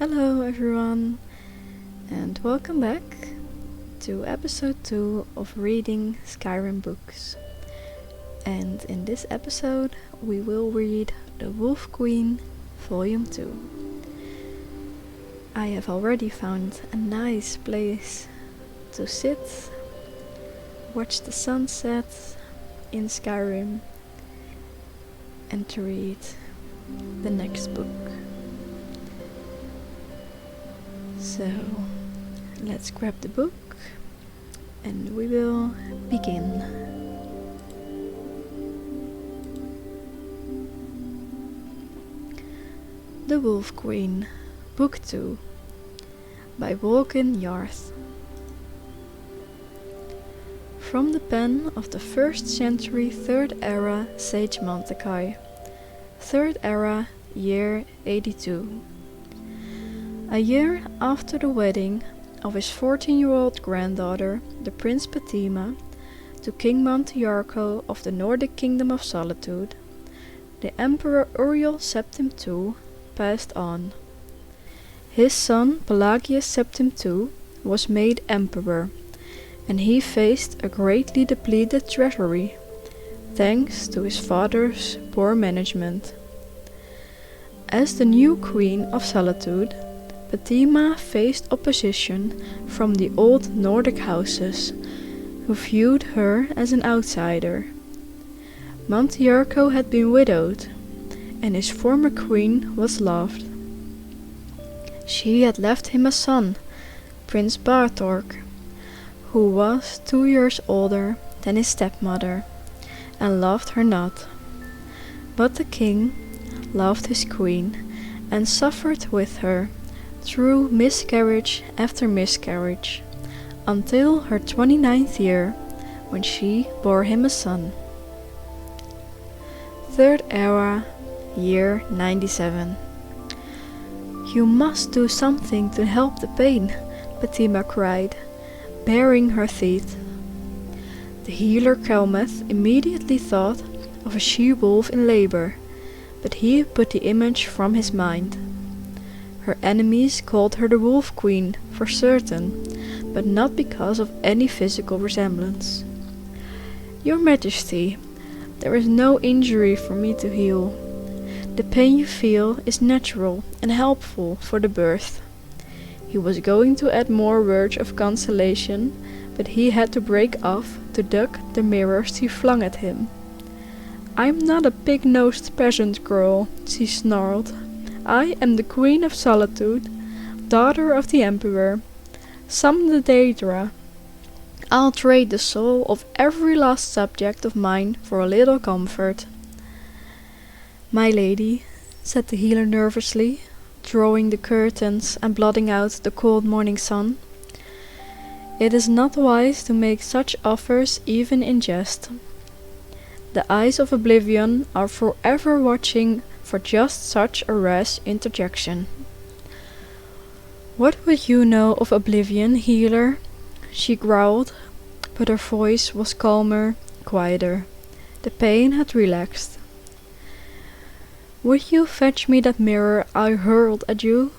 Hello everyone, and welcome back to episode 2 of Reading Skyrim Books. And in this episode we will read The Wolf Queen Volume 2. I have already found a nice place to sit, watch the sunset in Skyrim, and to read the next book. So, let's grab the book and we will begin. The Wolf Queen, Book 2, by Walkin Yarth. From the pen of the 1st century 3rd era sage Mantekai, 3rd era, year 82. A year after the wedding of his 14-year-old granddaughter, the Prince Patima, to King Montiarco of the Nordic Kingdom of Solitude, the Emperor Uriel Septim II passed on. His son Pelagius Septim II was made emperor, and he faced a greatly depleted treasury, thanks to his father's poor management. As the new Queen of Solitude, Patima faced opposition from the old Nordic houses, who viewed her as an outsider. Montiarco had been widowed, and his former queen was loved. She had left him a son, Prince Bartork, who was 2 years older than his stepmother, and loved her not. But the king loved his queen, and suffered with her, through miscarriage after miscarriage, until her 29th year, when she bore him a son. 3rd era, year 97. "You must do something to help the pain," Patima cried, baring her teeth. The healer Kelmeth immediately thought of a she-wolf in labor, but he put the image from his mind. Her enemies called her the Wolf Queen for certain, but not because of any physical resemblance. "Your Majesty, there is no injury for me to heal. The pain you feel is natural and helpful for the birth." He was going to add more words of consolation, but he had to break off to duck the mirrors she flung at him. "I'm not a pig-nosed peasant girl," she snarled. "I am the Queen of Solitude, daughter of the Emperor. Summon the Daedra. I'll trade the soul of every last subject of mine for a little comfort." "My lady," said the healer nervously, drawing the curtains and blotting out the cold morning sun, "it is not wise to make such offers even in jest. The eyes of oblivion are forever watching for just such a rash interjection." "What would you know of oblivion, healer?" she growled, but her voice was calmer, quieter. The pain had relaxed. "Would you fetch me that mirror I hurled at you?"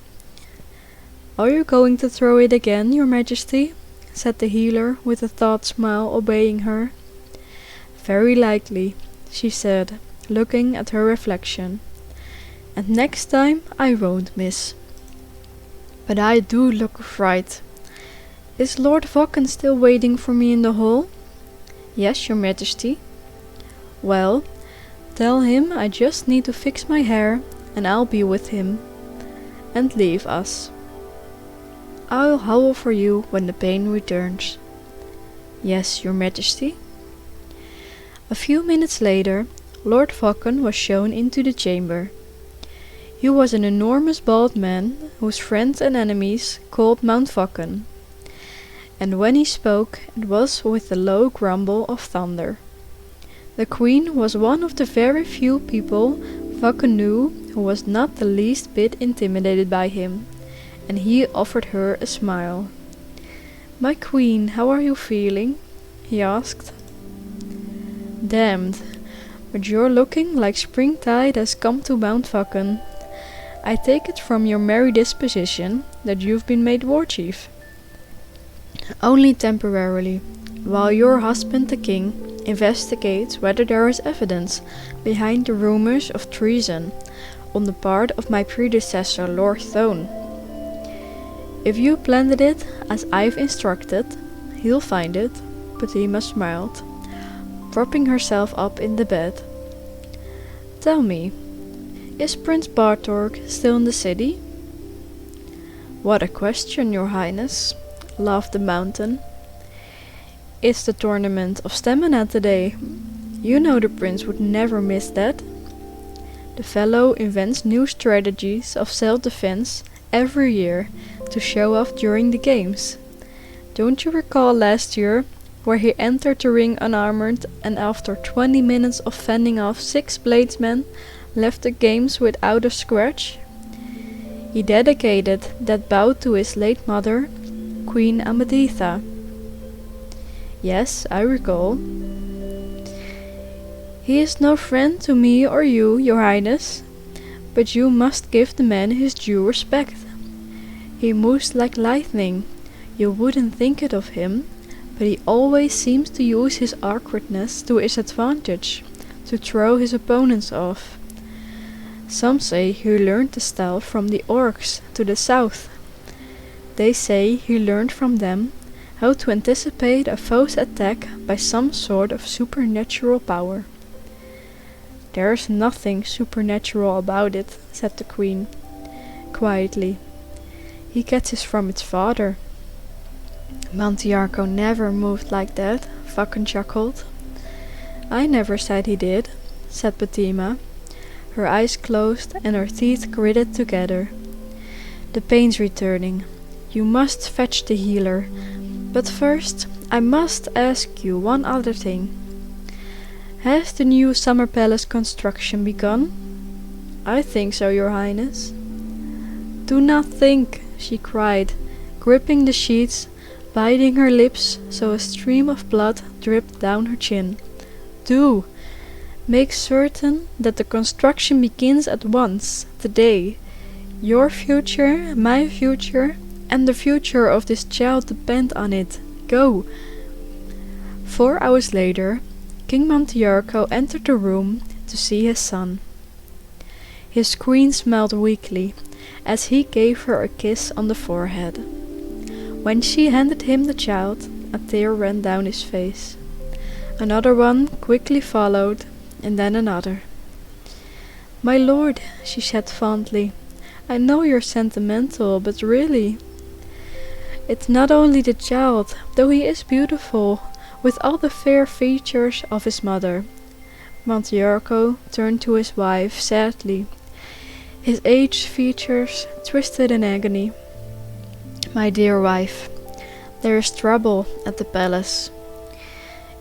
"Are you going to throw it again, your Majesty?" said the healer with a thought smile, obeying her. "Very likely," she said, looking at her reflection. "And next time I won't miss. But I do look a fright. Is Lord Vokken still waiting for me in the hall?" "Yes, your Majesty." "Well, tell him I just need to fix my hair and I'll be with him. And leave us. I'll howl for you when the pain returns." "Yes, your Majesty." A few minutes later, Lord Vokken was shown into the chamber. He was an enormous bald man, whose friends and enemies called Mount Vokken, and when he spoke it was with a low grumble of thunder. The Queen was one of the very few people Vokken knew who was not the least bit intimidated by him, and he offered her a smile. "My Queen, how are you feeling?" he asked. "Damned, but you're looking like springtide has come to Mount Vokken. I take it from your merry disposition that you've been made war chief. Only temporarily, while your husband the king investigates whether there is evidence behind the rumors of treason on the part of my predecessor Lord Thone. If you planted it as I've instructed, he'll find it, Fatima smiled, propping herself up in the bed. Tell me, is Prince Bartork still in the city? What a question, your highness, laughed the mountain. It's the tournament of stamina today. You know the prince would never miss that. The fellow invents new strategies of self-defense every year to show off during the games. Don't you recall last year, where he entered the ring unarmored and after 20 minutes of fending off 6 bladesmen, left the games without a scratch? He dedicated that bout to his late mother, Queen Amaditha. Yes, I recall. He is no friend to me or you, your highness, but you must give the man his due respect. He moves like lightning. You wouldn't think it of him, but he always seems to use his awkwardness to his advantage, to throw his opponents off. Some say he learned the style from the orcs to the south. They say he learned from them how to anticipate a foe's attack by some sort of supernatural power. There's nothing supernatural about it, said the queen, quietly. He gets it from its father. Mantiarco never moved like that, Vakken chuckled. I never said he did, said Fatima, her eyes closed and her teeth gritted together. The pain's returning. You must fetch the healer. But first, I must ask you one other thing. Has the new summer palace construction begun? I think so, your highness. Do not think, she cried, gripping the sheets, biting her lips so a stream of blood dripped down her chin. Do! Make certain that the construction begins at once, today. Your future, my future, and the future of this child depend on it. Go! 4 hours later, King Mantiarco entered the room to see his son. His queen smiled weakly as he gave her a kiss on the forehead. When she handed him the child, a tear ran down his face. Another one quickly followed, and then another. My lord, she said fondly, I know you're sentimental, but really, it's not only the child, though he is beautiful, with all the fair features of his mother. Mantiarco turned to his wife sadly, his aged features twisted in agony. My dear wife, there is trouble at the palace.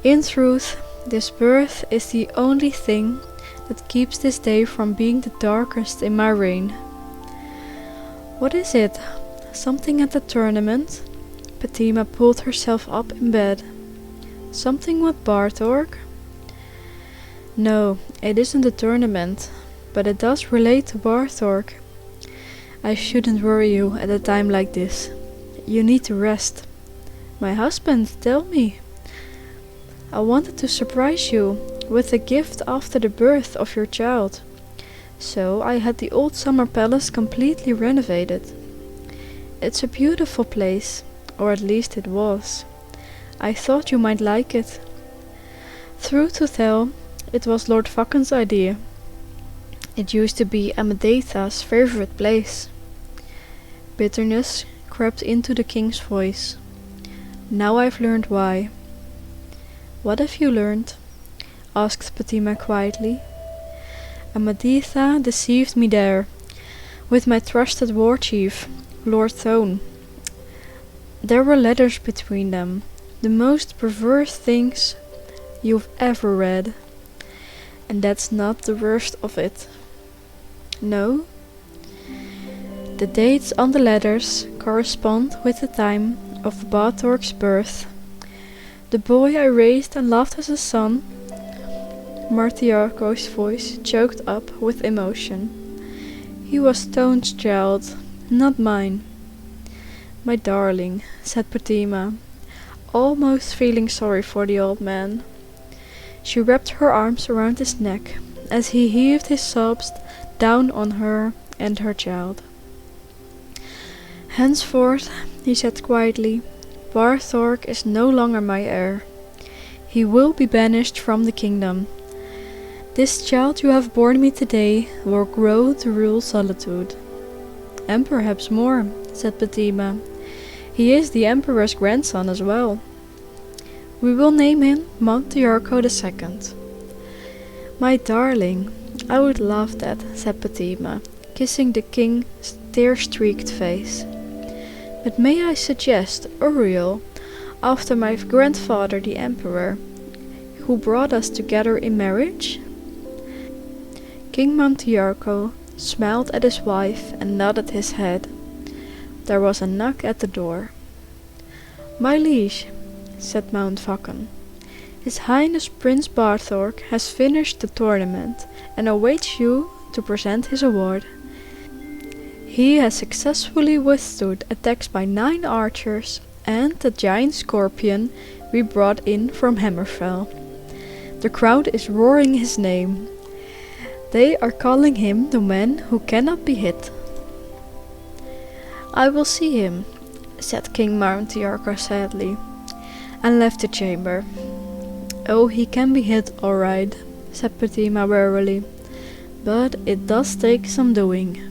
In truth, this birth is the only thing that keeps this day from being the darkest in my reign. What is it? Something at the tournament? Fatima pulled herself up in bed. Something with Bartork? No, it isn't a tournament, but it does relate to Bartork. I shouldn't worry you at a time like this. You need to rest. My husband, tell me. I wanted to surprise you with a gift after the birth of your child. So I had the old summer palace completely renovated. It's a beautiful place, or at least it was. I thought you might like it. Truth to tell, it was Lord Vakken's idea. It used to be Amadetha's favorite place. Bitterness crept into the king's voice. Now I've learned why. What have you learned? Asked Fatima quietly. Amaditha deceived me there, with my trusted war chief, Lord Thone. There were letters between them, the most perverse things you've ever read. And that's not the worst of it. No? The dates on the letters correspond with the time of Bartork's birth. The boy I raised and loved as a son. Martiarco's voice choked up with emotion. He was Stone's child, not mine. My darling, said Fatima, almost feeling sorry for the old man. She wrapped her arms around his neck as he heaved his sobs down on her and her child. Henceforth, he said quietly, Barthork is no longer my heir. He will be banished from the kingdom. This child you have borne me today will grow to rule Solitude. And perhaps more, said Fatima. He is the Emperor's grandson as well. We will name him Montiarco II. My darling, I would love that, said Fatima, kissing the king's tear-streaked face. But may I suggest Uriel, after my grandfather the Emperor, who brought us together in marriage? King Montiarco smiled at his wife and nodded his head. There was a knock at the door. My liege, said Mountfaucon, His Highness Prince Barthork has finished the tournament and awaits you to present his award. He has successfully withstood attacks by 9 archers and the giant scorpion we brought in from Hammerfell. The crowd is roaring his name. They are calling him the man who cannot be hit. I will see him, said King Montiarco sadly, and left the chamber. Oh, he can be hit all right, said Fatima wearily, but it does take some doing.